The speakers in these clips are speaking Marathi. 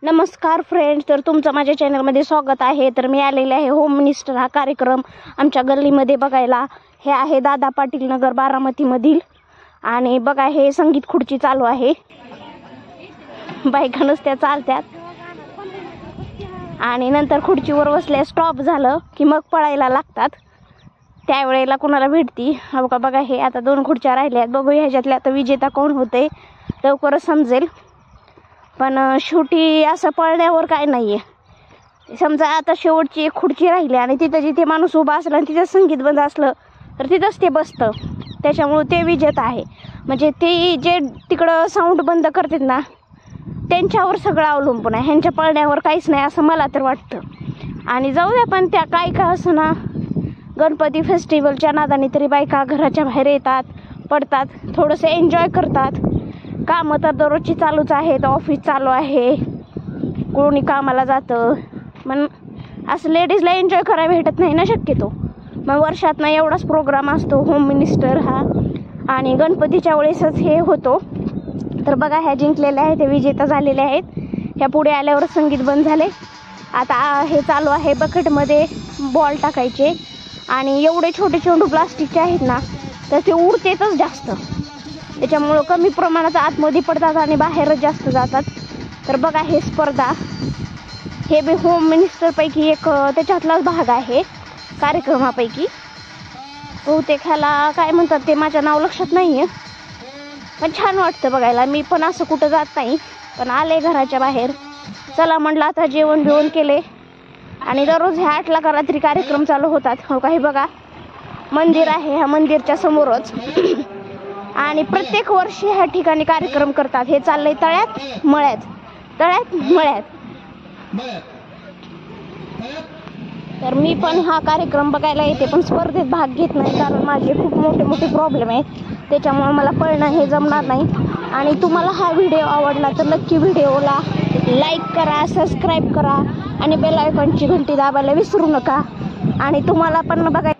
नमस्कार फ्रेंड्स, तर तुमचं माझ्या चॅनलमध्ये स्वागत आहे. तर मी आलेले आहे होम मिनिस्टर हा कार्यक्रम आमच्या गल्लीमध्ये बघायला. हे आहे दादा पाटील नगर बारामतीमधील. आणि बघा हे संगीत खुर्ची चालू आहे. बायका नुसत्या चालत्यात आणि नंतर खुर्चीवर बसल्या स्टॉप झालं की मग पळायला लागतात. त्यावेळेला कुणाला भेटती. बघा हे आता 2 खुर्च्या राहिल्यात. बघू ह्याच्यातल्या आता विजेता कोण होते लवकरच समजेल. पण शेवटी असं पळण्यावर काय नाही आहे. समजा आता शेवटची एक खुर्ची राहिली आणि तिथं जिथे माणूस उभा असला आणि तिथं संगीत बंद असलं तर तिथंच ते बसतं. त्याच्यामुळं ते विजेता आहे. म्हणजे ते जे तिकडं साऊंड बंद करतात ना त्यांच्यावर सगळं अवलंबून आहे. ह्यांच्या पळण्यावर काहीच नाही असं मला तर वाटतं. आणि जाऊ द्या, पण त्या काय असं ना गणपती फेस्टिवलच्या नादाने तरी बायका घराच्या बाहेर येतात, पडतात, थोडंसं एन्जॉय करतात. कामं तर दररोजची चालूच आहेत. ऑफिस चालू आहे, कोणी कामाला जातं. पण असं लेडीजला एन्जॉय करायला भेटत नाही ना शक्यतो. मग वर्षातनं एवढाच प्रोग्राम असतो होम मिनिस्टर हा. आणि गणपतीच्या वेळेसच हे होतो. तर बघा ह्या जिंकलेल्या आहेत, ते विजेता झालेले आहेत. ह्या पुढे आल्यावर संगीत बंद झाले. आता हे चालू आहे बकेटमध्ये बॉल टाकायचे. आणि एवढे छोटे छोटे प्लास्टिकचे आहेत ना तर ते उडतेतच जास्त. त्याच्यामुळं कमी प्रमाणात आतमध्ये पडतात आणि बाहेरच जास्त जातात. तर बघा हे स्पर्धा, हे बी होम मिनिस्टरपैकी एक त्याच्यातलाच भाग आहे कार्यक्रमापैकी. बहुतेक ह्याला काय म्हणतात ते माझ्या नाव लक्षात नाही आहे. पण छान वाटतं बघायला. मी पण असं कुठं जात नाही, पण आले घराच्या बाहेर. चला म्हटलं आता जेवण बिवण केले. आणि दररोज ह्या 8ला का रात्री कार्यक्रम चालू होतात. हो काही बघा मंदिर आहे, ह्या मंदिरच्या समोरच. आणि प्रत्येक वर्षी ह्या ठिकाणी कार्यक्रम करतात. हे चाललंय तळ्यात मळ्यात, तळ्यात मळ्यात. तर मी पण हा कार्यक्रम बघायला येते, पण स्पर्धेत भाग घेत नाही. कारण माझे खूप मोठे मोठे प्रॉब्लेम आहेत. त्याच्यामुळे मला पळणं हे जमणार नाही. आणि तुम्हाला हा व्हिडिओ आवडला तर नक्की व्हिडिओला लाईक करा, सबस्क्राईब करा आणि बेल आयकॉनची घंटी दाबायला विसरू नका. आणि तुम्हाला पण बघा.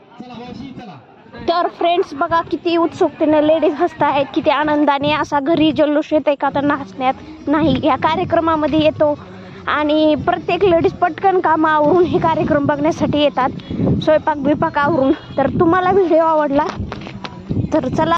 तर फ्रेंड्स बघा किती उत्सुकतेने लेडीज हसत आहेत, किती आनंदाने. असा घरी जल्लोष येते का तर नाचण्यात नाही, या कार्यक्रमामध्ये येतो. आणि प्रत्येक लेडीज पटकन कामं आवरून हे कार्यक्रम बघण्यासाठी येतात, स्वयंपाक बिपाक आवरून. तर तुम्हाला व्हिडिओ आवडला तर चला